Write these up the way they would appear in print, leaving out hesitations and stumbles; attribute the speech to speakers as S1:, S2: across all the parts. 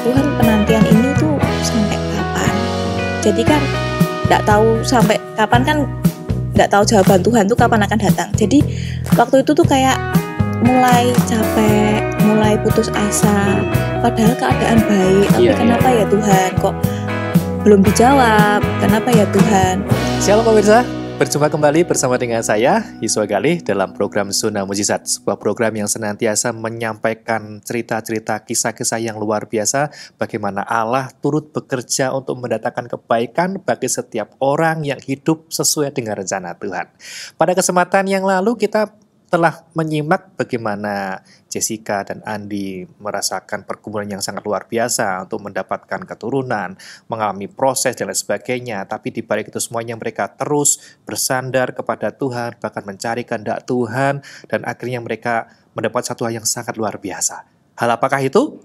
S1: Tuhan penantian ini tuh sampai kapan? Jadi kan nggak tahu sampai kapan, kan nggak tahu jawaban Tuhan tuh kapan akan datang. Jadi waktu itu tuh kayak mulai capek, mulai putus asa, padahal keadaan baik, tapi kenapa ya Tuhan kok belum dijawab, kenapa ya Tuhan?
S2: Shalom pemirsa, berjumpa kembali bersama dengan saya, Yiswa Galih, dalam program Zona Mujizat, sebuah program yang senantiasa menyampaikan cerita-cerita, kisah-kisah yang luar biasa, bagaimana Allah turut bekerja untuk mendatangkan kebaikan bagi setiap orang yang hidup sesuai dengan rencana Tuhan. Pada kesempatan yang lalu kita telah menyimak bagaimana Jessica dan Andi merasakan pergumulan yang sangat luar biasa untuk mendapatkan keturunan, mengalami proses dan lain sebagainya. Tapi di balik itu semuanya mereka terus bersandar kepada Tuhan, bahkan mencari kehendak Tuhan, dan akhirnya mereka mendapat satu hal yang sangat luar biasa. Hal apakah itu?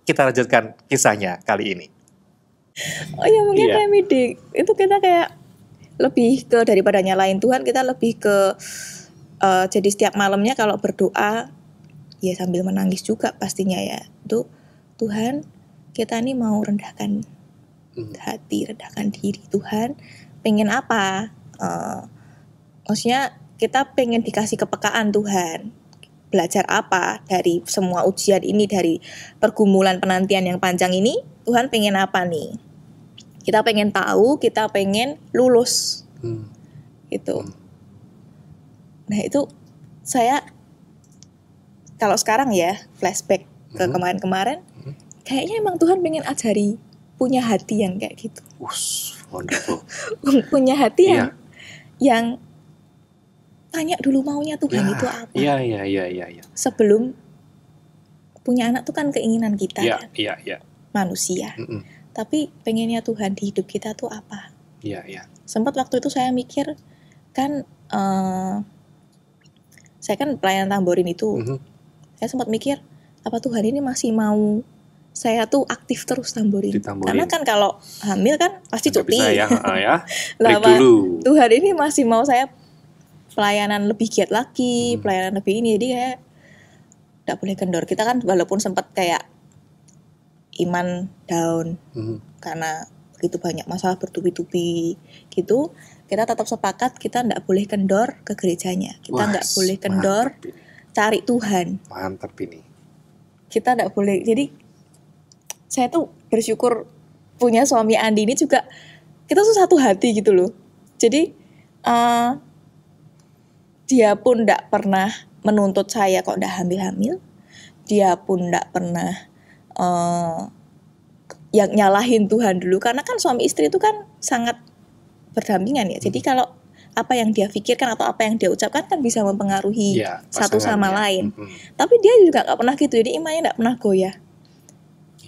S2: Kita lanjutkan kisahnya kali ini.
S1: Oh ya, mungkin remedi itu kita kayak lebih ke daripada nyalain Tuhan, kita lebih ke jadi setiap malamnya kalau berdoa ya sambil menangis juga pastinya ya. Tuh Tuhan, kita nih mau rendahkan hati, rendahkan diri. Tuhan pengen apa? Maksudnya kita pengen dikasih kepekaan Tuhan. Belajar apa dari semua ujian ini, dari pergumulan penantian yang panjang ini? Tuhan pengen apa nih? Kita pengen tahu, kita pengen lulus. Gitu. Nah itu saya kalau sekarang ya flashback ke kemarin-kemarin, kayaknya emang Tuhan pengen ajari punya hati yang kayak gitu.
S2: Wonderful.
S1: Punya hati yang tanya dulu maunya Tuhan itu apa.
S2: Iya.
S1: Sebelum punya anak tuh kan keinginan kita kan.
S2: Iya.
S1: Manusia. Tapi pengennya Tuhan di hidup kita tuh apa?
S2: Iya.
S1: Sempat waktu itu saya mikir kan. Saya kan pelayanan tamborin itu, saya sempat mikir, apa Tuhan ini masih mau saya tuh aktif terus tamborin? Karena kan kalau hamil kan pasti cuti. Lah Tuhan ini masih mau saya pelayanan lebih giat lagi, pelayanan lebih ini, jadi kayak gak boleh kendor. Kita kan walaupun sempat kayak iman down, karena begitu banyak masalah bertubi-tubi gitu, kita tetap sepakat kita nggak boleh kendor ke gerejanya, kita nggak boleh kendor cari Tuhan.
S2: Mantap ini.
S1: Kita nggak boleh. Jadi saya tuh bersyukur punya suami Andi ini juga, kita tuh satu hati gitu loh. Jadi dia pun nggak pernah menuntut saya kok udah hamil-hamil, dia pun nggak pernah yang nyalahin Tuhan dulu, karena kan suami istri itu kan sangat berdampingan ya. Jadi kalau apa yang dia pikirkan atau apa yang dia ucapkan kan bisa mempengaruhi satu sama lain. Tapi dia juga nggak pernah gitu. Jadi imannya nggak pernah goyah.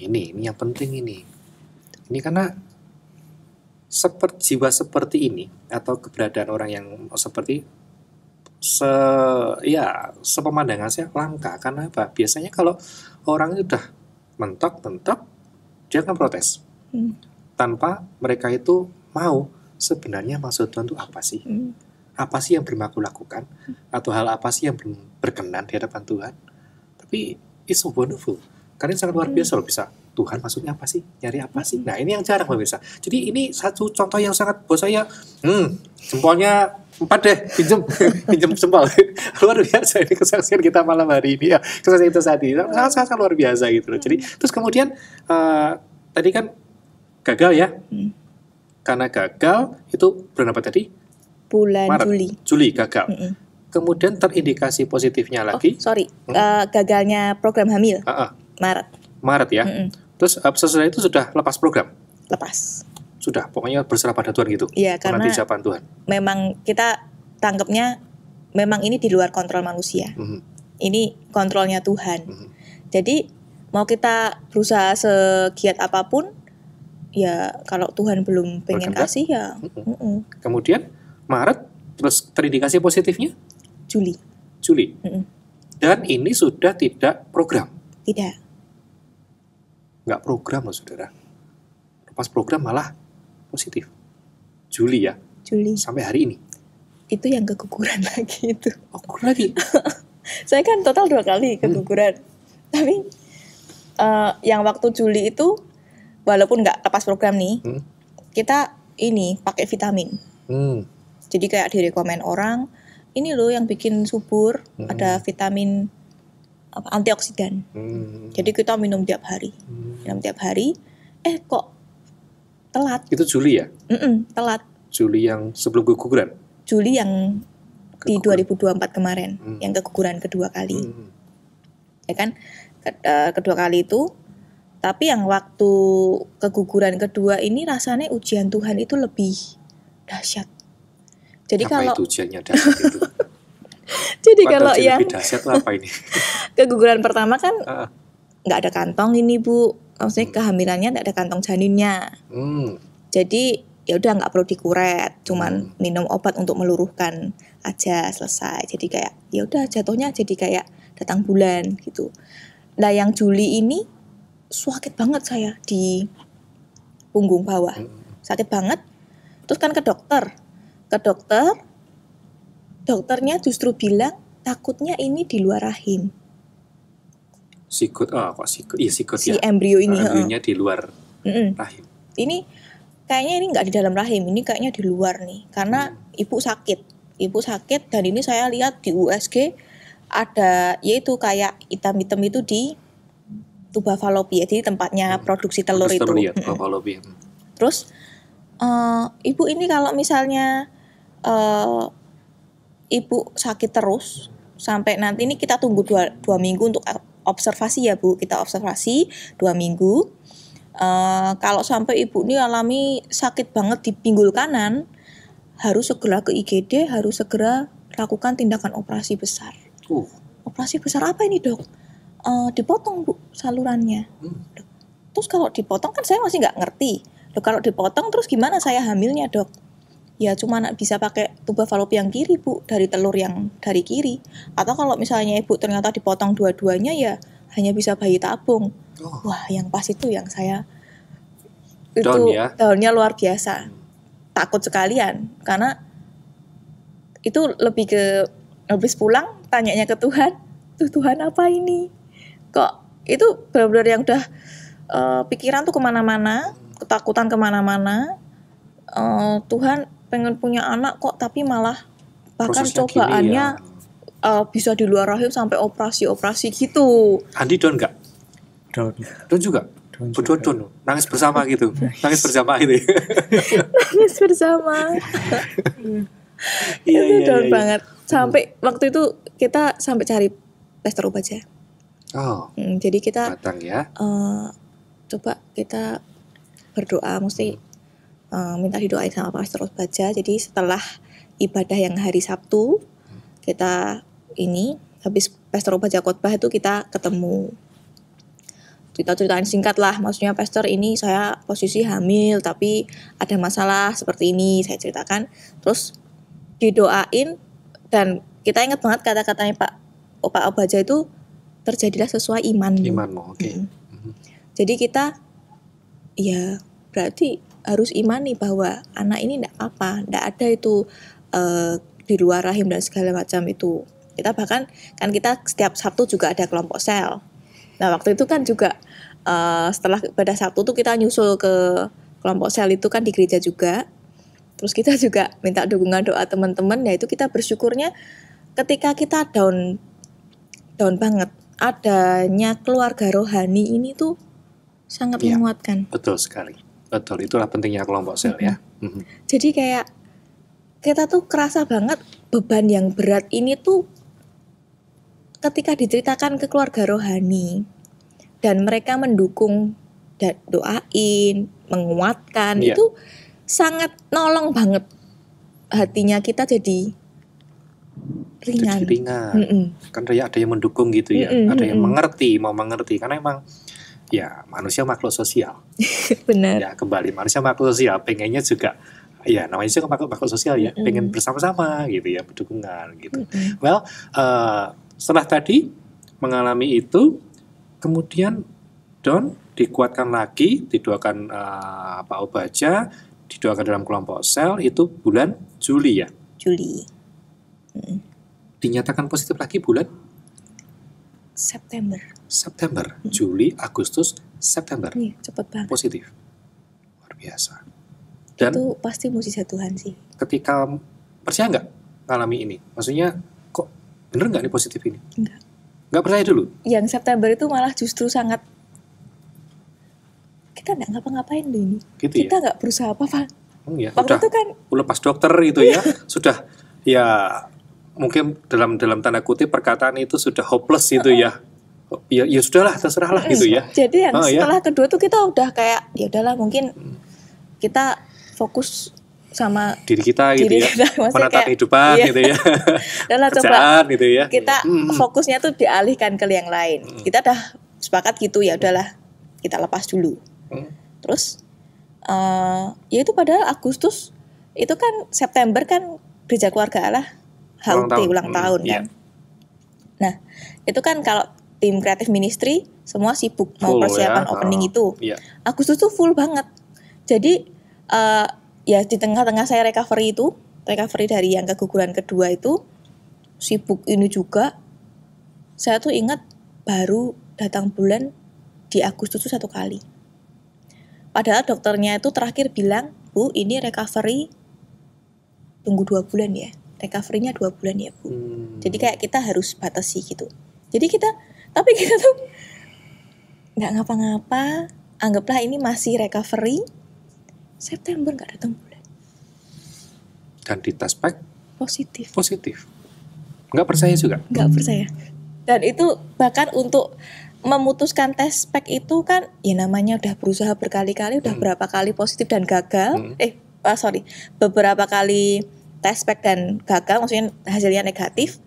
S2: Ini yang penting ini. Ini karena jiwa seperti ini atau keberadaan orang yang seperti sepemandangan saya langka. Karena apa? Biasanya kalau orang itu udah mentok, dia akan protes. Tanpa mereka itu mau sebenarnya maksud Tuhan itu apa sih? Apa sih yang belum aku lakukan? Atau hal apa sih yang belum berkenan di hadapan Tuhan? Tapi it's so wonderful. Karena sangat luar biasa loh, bisa Tuhan maksudnya apa sih? Nyari apa sih? Nah ini yang jarang pemirsa. Jadi ini satu contoh yang sangat buat saya, jempolnya 4 deh, pinjam jempol. Luar biasa ini kesaksian kita malam hari ini ya. Kesaksian itu saat ini sangat luar biasa gitu loh. Jadi terus kemudian tadi kan gagal ya. Karena gagal itu bulan apa tadi?
S1: Bulan
S2: Maret. Juli gagal. Kemudian terindikasi positifnya lagi.
S1: Gagalnya program hamil. Maret
S2: ya. Terus sesudah itu sudah lepas program.
S1: Lepas.
S2: Sudah, pokoknya berserah pada Tuhan gitu.
S1: Iya, karena
S2: nanti ucapan Tuhan.
S1: Memang kita tangkapnya memang ini di luar kontrol manusia. Ini kontrolnya Tuhan. Jadi mau kita berusaha segiat apapun, ya kalau Tuhan belum pengen kasih ya.
S2: Kemudian Maret, terus terindikasi positifnya? Juli. Dan ini sudah tidak program?
S1: Tidak.
S2: Nggak program loh saudara. Pas program malah positif. Juli ya?
S1: Juli.
S2: Sampai hari ini?
S1: Itu yang keguguran lagi itu.
S2: Oh, gugur lagi?
S1: Saya kan total 2 kali keguguran. Tapi yang waktu Juli itu walaupun nggak lepas program nih, kita ini pakai vitamin. Jadi kayak direkomend orang, ini loh yang bikin subur, ada vitamin antioksidan. Jadi kita minum tiap hari. Kok telat.
S2: Itu Juli ya?
S1: Telat.
S2: Juli yang sebelum keguguran?
S1: Juli yang di 2024 kemarin, yang keguguran kedua kali. Ya kan? Kedua kali itu. Tapi yang waktu keguguran kedua ini rasanya ujian Tuhan itu lebih dahsyat. Jadi
S2: apa
S1: kalau
S2: itu ujiannya dahsyat itu?
S1: Jadi kalau yang
S2: lebih dahsyat itu apa ini?
S1: Keguguran pertama kan nggak ada kantong ini Bu, maksudnya kehamilannya nggak ada kantong janinnya. Jadi ya udah nggak perlu dikuret, cuman minum obat untuk meluruhkan aja, selesai. Jadi kayak ya udah jatuhnya jadi kayak datang bulan gitu. Nah yang Juli ini sakit banget saya di punggung bawah, sakit banget. Terus kan ke dokternya justru bilang takutnya ini di luar rahim.
S2: Sikut, sikut
S1: si
S2: ya.
S1: Embrio ini.
S2: Embrionya di luar rahim.
S1: Ini kayaknya ini nggak di dalam rahim, ini kayaknya di luar nih. Karena ibu sakit dan ini saya lihat di USG ada yaitu kayak hitam-hitam itu di tuba falopia, jadi tempatnya produksi telur itu.
S2: Ya, tuba falopia.
S1: Terus ibu ini kalau misalnya ibu sakit terus sampai nanti ini kita tunggu 2 minggu untuk observasi ya Bu, kita observasi 2 minggu. Kalau sampai ibu ini alami sakit banget di pinggul kanan, harus segera ke IGD, harus segera lakukan tindakan operasi besar. Operasi besar apa ini Dok? Dipotong Bu salurannya. Terus kalau dipotong kan saya masih nggak ngerti. Loh, kalau dipotong terus gimana saya hamilnya Dok? Ya cuma bisa pakai tuba falopia yang kiri Bu, dari telur yang dari kiri. Atau kalau misalnya ibu ternyata dipotong dua-duanya ya hanya bisa bayi tabung. Wah yang pas itu yang saya downnya luar biasa. Takut sekalian karena itu lebih ke habis pulang tanyanya ke Tuhan, Tuhan apa ini? Kok itu benar-benar yang udah pikiran tuh kemana-mana, ketakutan kemana-mana. Tuhan pengen punya anak kok tapi malah bahkan
S2: prosesnya
S1: cobaannya bisa di luar rahim sampai operasi gitu.
S2: Andi down nggak? Down juga. Down. Nangis bersama gitu. Nangis bersama itu.
S1: Nangis bersama. Itu down banget. Sampai waktu itu kita sampai cari Pastor Ubaja. Jadi kita
S2: datang ya.
S1: Coba kita berdoa, mesti minta didoain sama Pastor Ubaja. Jadi setelah ibadah yang hari Sabtu, kita ini habis Pastor Ubaja khotbah itu kita ketemu. Cerita-ceritain singkat lah, maksudnya Pastor ini saya posisi hamil tapi ada masalah seperti ini, saya ceritakan. Terus didoain dan kita ingat banget kata-katanya Pak Ubaja itu, terjadilah sesuai imanmu. Jadi kita ya berarti harus imani bahwa anak ini enggak apa, enggak ada itu di luar rahim dan segala macam itu. Kita bahkan kan kita setiap Sabtu juga ada kelompok sel. Nah waktu itu kan juga setelah pada Sabtu tuh kita nyusul ke kelompok sel itu kan di gereja juga. Terus kita juga minta dukungan doa teman-teman. Ya itu kita bersyukurnya ketika kita down banget, adanya keluarga rohani ini tuh sangat menguatkan.
S2: Betul sekali. Betul, itulah pentingnya kelompok sel ya.
S1: Jadi kayak kita tuh kerasa banget beban yang berat ini tuh ketika diceritakan ke keluarga rohani dan mereka mendukung dan doain, menguatkan, itu sangat nolong banget hatinya kita jadi ringan.
S2: Jadi ringan. Kan ada yang mendukung gitu ya, ada yang mau mengerti karena emang ya manusia makhluk sosial.
S1: Benar.
S2: Ya kembali manusia makhluk sosial, pengennya juga ya namanya juga makhluk sosial ya, pengen bersama-sama gitu ya, berdukungan gitu. Well, setelah tadi mengalami itu, kemudian dikuatkan lagi, didoakan Pak Ubaja, didoakan dalam kelompok sel itu bulan Juli ya.
S1: Juli.
S2: Dinyatakan positif lagi bulan
S1: September.
S2: September, Juli, Agustus, September.
S1: Iya, cepet banget.
S2: Positif. Luar biasa. Dan
S1: Itu pasti mukjizat Tuhan sih.
S2: ketika percaya nggak ngalami ini? Maksudnya kok bener nggak nih positif ini?
S1: Enggak.
S2: Nggak percaya dulu?
S1: Yang September itu malah justru sangat, kita nggak ngapa-ngapain loh ini.
S2: Gitu
S1: Kita nggak berusaha apa-apa.
S2: ya.
S1: Waktu
S2: Udah
S1: itu kan
S2: lepas dokter itu ya, sudah ya mungkin dalam tanda kutip perkataan itu sudah hopeless gitu ya. Ya sudahlah, terserahlah gitu ya.
S1: Jadi yang
S2: ya.
S1: setelah kedua tuh kita udah kayak ya udahlah, mungkin kita fokus sama
S2: Diri kita gitu
S1: diri
S2: ya.
S1: kita, maksudnya
S2: Menata
S1: kayak,
S2: kehidupan
S1: iya.
S2: gitu ya.
S1: Udahlah, coba
S2: Kerjaan gitu ya.
S1: kita fokusnya tuh dialihkan ke yang lain. Kita udah sepakat gitu, ya udahlah kita lepas dulu. Terus ya itu padahal Agustus itu kan, September kan Gereja Keluarga Allah HUT ulang tahun kan. Nah itu kan kalau tim kreatif ministry semua sibuk mau
S2: Full,
S1: persiapan
S2: ya.
S1: opening itu.
S2: Iya.
S1: Agustus tuh full banget. Jadi ya di tengah-tengah saya recovery dari yang keguguran kedua itu, sibuk ini juga. Saya tuh ingat baru datang bulan di Agustus itu 1 kali. Padahal dokternya itu terakhir bilang, Bu, ini recovery tunggu 2 bulan ya. Recovery-nya 2 bulan ya, Bu. Jadi kayak kita harus batasi gitu. Jadi tapi kita tuh nggak ngapa-ngapa. Anggaplah ini masih recovery. September nggak datang bulan.
S2: Dan di tes pack
S1: Positif.
S2: Nggak percaya juga?
S1: Nggak percaya. Dan itu bahkan untuk memutuskan tes pack itu kan, ya namanya udah berusaha berkali-kali, udah berapa kali positif dan gagal. Beberapa kali tes pack dan gagal, maksudnya hasilnya negatif.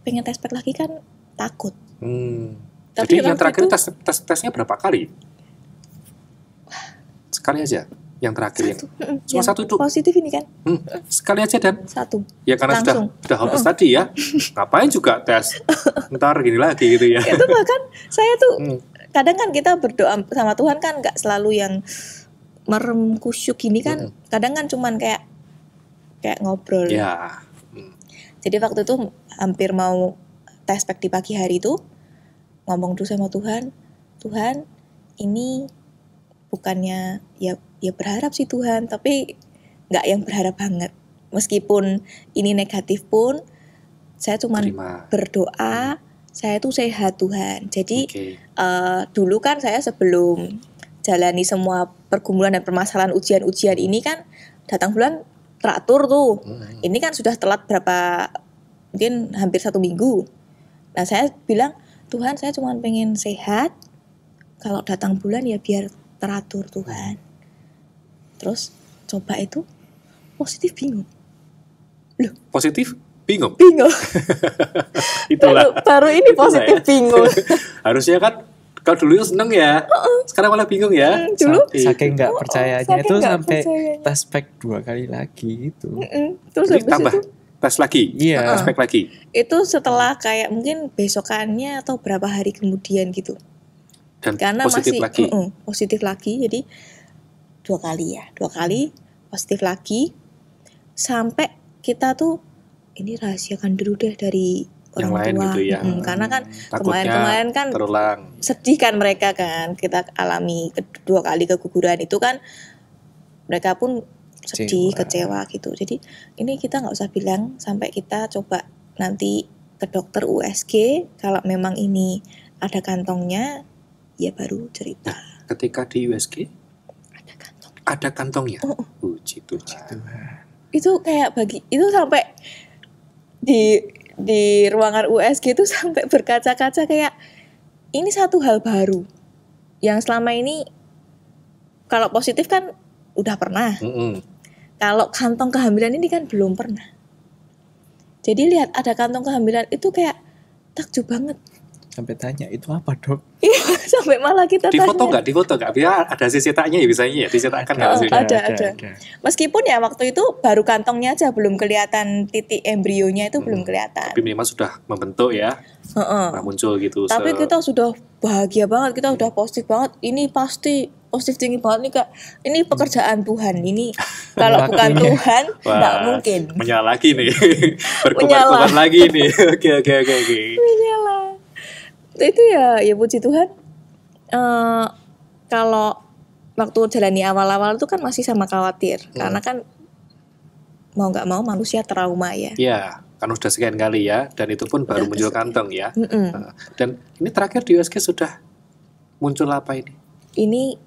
S1: Pengen tes pack lagi kan takut. Tapi
S2: Jadi yang terakhir
S1: itu,
S2: tesnya berapa kali? Sekali aja. Yang terakhir cuma
S1: yang
S2: 1 tuh.
S1: positif ini kan
S2: Sekali aja dan
S1: 1.
S2: ya karena
S1: Langsung.
S2: sudah hopeless tadi ya. Ngapain juga tes? Ntar gini lagi gitu ya.
S1: Itu bahkan saya tuh kadang kan kita berdoa sama Tuhan kan nggak selalu yang merem kusyuk gini kan. Kadang kan cuman kayak ngobrol.
S2: Ya.
S1: Jadi waktu itu hampir mau tes pack di pagi hari itu, ngomong dulu sama Tuhan, Tuhan ini bukannya ya berharap sih Tuhan, tapi nggak yang berharap banget. Meskipun ini negatif pun, saya cuma berdoa, saya tuh sehat Tuhan. Jadi dulu kan saya sebelum jalani semua pergumulan dan permasalahan ujian-ujian ini kan datang bulan teratur tuh. Ini kan sudah telat mungkin hampir 1 minggu. Nah saya bilang, Tuhan saya cuma pengen sehat, kalau datang bulan ya biar teratur Tuhan. Terus coba itu positif bingung. Loh,
S2: positif bingung.
S1: Itulah. Baru ini positif bingung.
S2: Harusnya kan kalau dulu seneng ya, sekarang malah bingung ya.
S1: Dulu
S3: saking nggak percayanya itu sampai
S1: percayanya.
S3: tes pack 2 kali lagi gitu.
S1: Terus
S2: jadi
S1: habis
S2: tambah
S1: itu
S2: tes lagi,
S3: Iya.
S2: tes pack lagi.
S1: itu setelah kayak mungkin besokannya atau berapa hari kemudian gitu.
S2: Dan
S1: Karena
S2: positif
S1: masih
S2: lagi.
S1: Positif lagi, jadi 2 kali positif lagi, sampai kita tuh ini rahasiakan dulu deh dari
S2: yang
S1: orang
S2: lain
S1: tua.
S2: gitu ya.
S1: Karena kan
S2: Takutnya
S1: kemarin kan
S2: terulang.
S1: sedih kan mereka kan, kita alami 2 kali keguguran itu kan, mereka pun sedih, kecewa gitu. Jadi ini kita nggak usah bilang, sampai kita coba nanti ke dokter USG, kalau memang ini ada kantongnya ya baru cerita.
S2: Ketika di USG ada kantongnya. Puji Tuhan.
S1: Itu kayak itu sampai di ruangan USG itu sampai berkaca-kaca, kayak ini satu hal baru yang selama ini kalau positif kan udah pernah. Kalau kantong kehamilan ini kan belum pernah. Jadi lihat ada kantong kehamilan itu kayak takjub banget.
S3: Sampai tanya, itu apa dok?
S1: Iya, sampai malah kita
S2: Di foto
S1: tanya.
S2: nggak? Biar ada hasil cetaknya ya biasanya ya. Dicetakkan nggak hasilnya?
S1: Ada. Meskipun ya waktu itu baru kantongnya aja, belum kelihatan titik embrionya itu belum kelihatan.
S2: Tapi memang sudah membentuk ya. Nah, muncul gitu.
S1: Tapi kita sudah bahagia banget, kita udah positif banget. Ini pasti positif tinggi banget nih Kak. Ini pekerjaan Tuhan. Ini kalau bukan Tuhan nggak mungkin.
S2: Menyala lagi nih. Berkobar-kobar lagi nih. Oke.
S1: Menyala. Itu ya puji Tuhan. Kalau waktu jalani awal-awal itu kan masih sama khawatir, karena kan mau nggak mau manusia trauma ya.
S2: Iya, kan udah sekian kali ya, dan itu pun baru muncul kantong ya. Dan ini terakhir di USG sudah muncul apa ini?
S1: Ini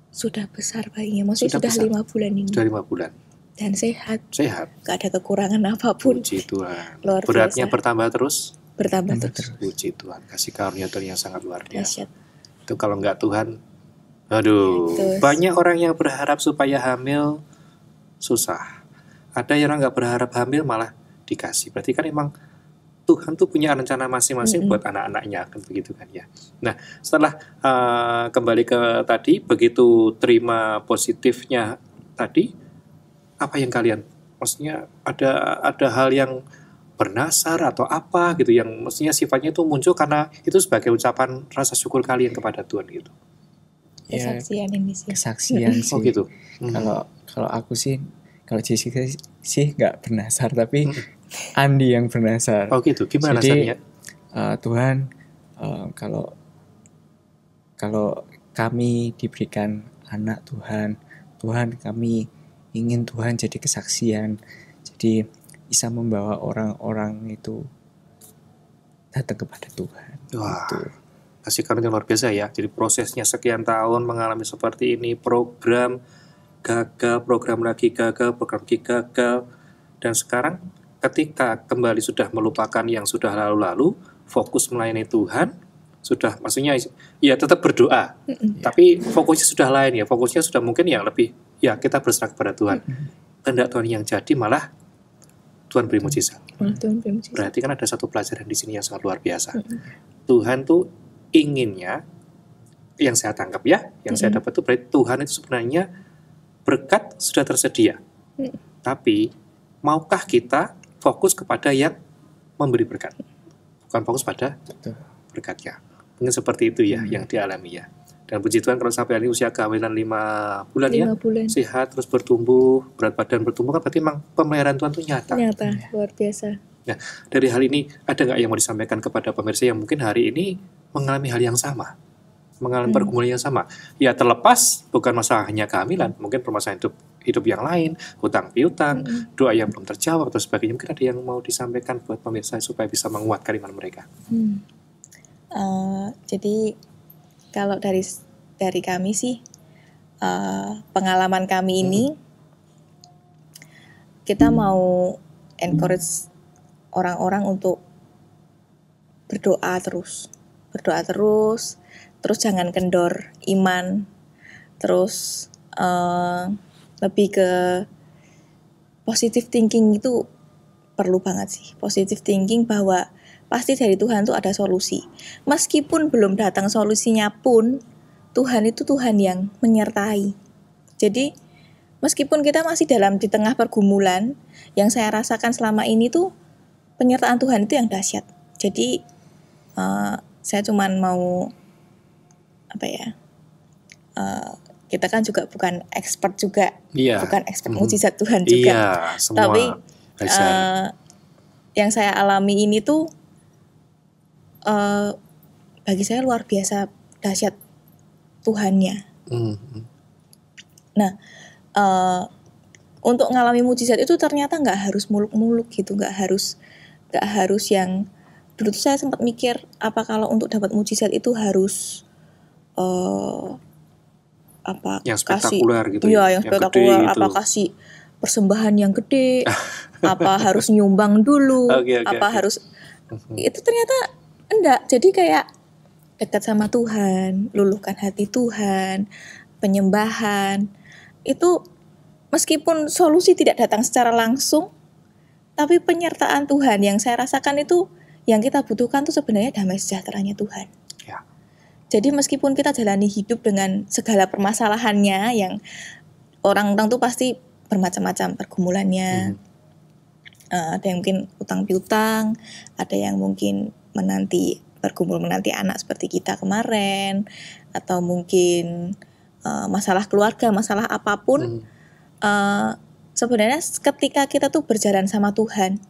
S1: sudah besar bayinya, maksudnya sudah 5 bulan ini.
S2: Sudah 5 bulan.
S1: Dan sehat.
S2: Sehat.
S1: Gak ada kekurangan apapun.
S2: Puji Tuhan.
S1: Luar
S2: Beratnya
S1: biasa.
S2: bertambah terus?
S1: Bertambah terus.
S2: Puji Tuhan. Kasih karunia Tuhan yang sangat luar biasa.
S1: Dahsyat.
S2: Itu kalau nggak Tuhan, aduh.
S1: Terus.
S2: Banyak orang yang berharap supaya hamil susah. Ada yang nggak berharap hamil malah dikasih. Berarti kan emang Tuhan tuh punya rencana masing-masing buat anak-anaknya, kan begitu kan ya. Nah, setelah kembali ke tadi, begitu terima positifnya tadi, apa yang kalian, maksudnya ada hal yang bernasar atau apa gitu yang mestinya sifatnya itu muncul karena itu sebagai ucapan rasa syukur kalian kepada Tuhan gitu.
S1: Kesaksian ini sih.
S3: Kesaksian sih.
S2: Oh gitu.
S3: Kalau aku sih, kalau Jessica sih nggak bernasar, tapi Andi yang bernasar.
S2: Oh gitu. Gimana
S3: Jadi,
S2: rasanya?
S3: Tuhan, kalau kami diberikan anak Tuhan kami ingin Tuhan jadi kesaksian, jadi bisa membawa orang-orang itu datang kepada Tuhan.
S2: Wah,
S3: Gitu.
S2: kasih karunia luar biasa ya. Jadi prosesnya sekian tahun mengalami seperti ini, program gagal, program lagi gagal, dan sekarang ketika kembali sudah melupakan yang sudah lalu-lalu, fokus melayani Tuhan, sudah maksudnya ya tetap berdoa, tapi fokusnya sudah lain ya, fokusnya sudah mungkin yang lebih ya kita berserah kepada Tuhan. Kehendak Tuhan yang jadi malah Tuhan beri mujizat. Berarti kan ada satu pelajaran di sini yang sangat luar biasa. Tuhan tuh inginnya, yang saya tangkap ya, yang saya dapat tuh berarti Tuhan itu sebenarnya berkat sudah tersedia. Tapi maukah kita fokus kepada yang memberi berkat, bukan fokus pada berkatnya. Mungkin seperti itu ya yang dialami ya. Dan puji Tuhan kalau sampai ini usia kehamilan 5 bulan ya, sehat terus bertumbuh, berat badan bertumbuh, kan berarti memang pemeliharaan Tuhan itu nyata.
S1: Luar biasa.
S2: Nah, dari hal ini ada nggak yang mau disampaikan kepada pemirsa yang mungkin hari ini mengalami hal yang sama, mengalami pergumulan yang sama? Ya terlepas bukan masalah hanya kehamilan, mungkin permasalahan hidup yang lain, hutang piutang, doa yang belum terjawab atau sebagainya. Mungkin ada yang mau disampaikan buat pemirsa supaya bisa menguatkan iman mereka.
S1: Jadi kalau dari kami sih, pengalaman kami ini, kita mau encourage orang-orang untuk berdoa terus, terus jangan kendor iman, terus lebih ke positive thinking itu perlu banget sih. Positive thinking bahwa pasti dari Tuhan tuh ada solusi. Meskipun belum datang solusinya pun, Tuhan itu Tuhan yang menyertai. Jadi meskipun kita masih di tengah pergumulan, yang saya rasakan selama ini tuh penyertaan Tuhan itu yang dahsyat. Jadi saya cuman mau kita kan juga bukan expert juga, bukan expert mujizat Tuhan juga.
S2: Iya, semua
S1: tapi yang saya alami ini tuh bagi saya luar biasa dahsyat Tuhannya. Nah, untuk ngalami mujizat itu ternyata nggak harus muluk-muluk gitu, nggak harus yang dulu tuh saya sempat mikir apa kalau untuk dapat mujizat itu harus
S2: yang spektakuler
S1: kasih,
S2: gitu
S1: ya, yang spektakuler,
S2: gitu.
S1: kasih persembahan yang gede, apa harus nyumbang dulu, harus itu ternyata enggak. Jadi kayak dekat sama Tuhan, luluhkan hati Tuhan, penyembahan itu meskipun solusi tidak datang secara langsung, tapi penyertaan Tuhan yang saya rasakan itu yang kita butuhkan tuh sebenarnya damai sejahteranya Tuhan.
S2: Ya.
S1: Jadi meskipun kita jalani hidup dengan segala permasalahannya yang orang-orang tuh pasti bermacam-macam pergumulannya. Ada yang mungkin utang piutang, ada yang mungkin menanti anak seperti kita kemarin, atau mungkin masalah keluarga, masalah apapun. Sebenarnya ketika kita tuh berjalan sama Tuhan,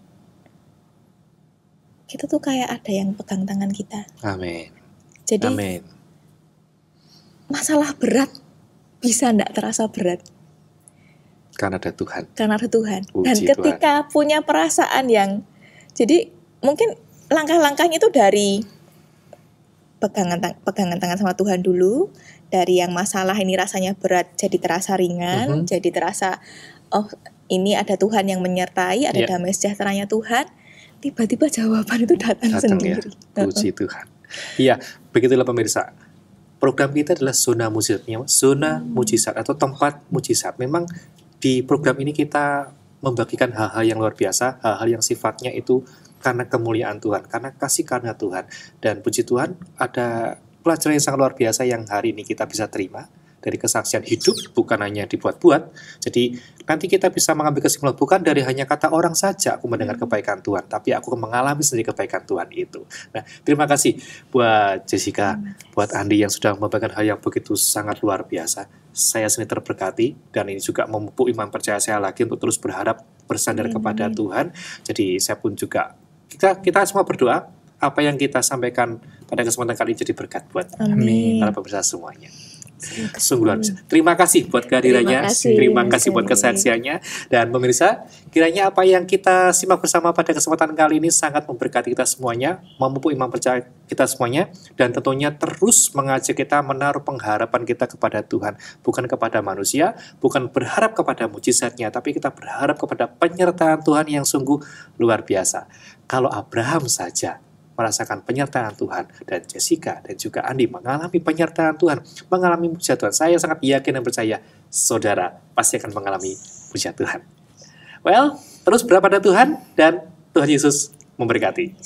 S1: kita tuh kayak ada yang pegang tangan kita.
S2: Amin.
S1: Jadi
S2: Amin.
S1: masalah berat bisa enggak terasa berat
S2: Karena ada Tuhan.
S1: karena ada Tuhan. Dan
S2: Puji
S1: ketika punya perasaan yang, jadi mungkin langkah-langkahnya itu dari pegangan tangan sama Tuhan dulu, dari yang masalah ini rasanya berat jadi terasa ringan, jadi terasa oh ini ada Tuhan yang menyertai, ada damai sejahteranya Tuhan, tiba-tiba jawaban itu datang sendiri.
S2: Ya. Puji Tuhan. Iya, begitulah pemirsa. Program kita adalah zona mujizat atau tempat mujizat. Memang di program ini kita membagikan hal-hal yang luar biasa, hal-hal yang sifatnya itu karena kemuliaan Tuhan, karena kasih karunia Tuhan. Dan puji Tuhan, ada pelajaran yang sangat luar biasa yang hari ini kita bisa terima dari kesaksian hidup, bukan hanya dibuat-buat. Jadi nanti kita bisa mengambil kesimpulan bukan dari hanya kata orang saja aku mendengar kebaikan Tuhan, tapi aku mengalami sendiri kebaikan Tuhan itu. Nah, terima kasih buat Jessica, buat Andi yang sudah membagikan hal yang begitu sangat luar biasa. Saya sendiri terberkati, dan ini juga memupuk iman percaya saya lagi untuk terus berharap, bersandar kepada Tuhan. Jadi saya pun juga, kita semua berdoa, apa yang kita sampaikan pada kesempatan kali ini jadi berkat buat para pemirsa semuanya. Sungguh luar biasa. Terima kasih buat kehadirannya, terima kasih buat kesaksiannya, dan pemirsa, kiranya apa yang kita simak bersama pada kesempatan kali ini sangat memberkati kita semuanya, memupuk iman percaya kita semuanya, dan tentunya terus mengajak kita menaruh pengharapan kita kepada Tuhan, bukan kepada manusia, bukan berharap kepada mujizatnya, tapi kita berharap kepada penyertaan Tuhan yang sungguh luar biasa. Kalau Abraham saja merasakan penyertaan Tuhan, dan Jessica dan juga Andi mengalami penyertaan Tuhan, mengalami mujizat Tuhan, saya sangat yakin dan percaya saudara pasti akan mengalami mujizat Tuhan. Well, terus berharap pada Tuhan, dan Tuhan Yesus memberkati.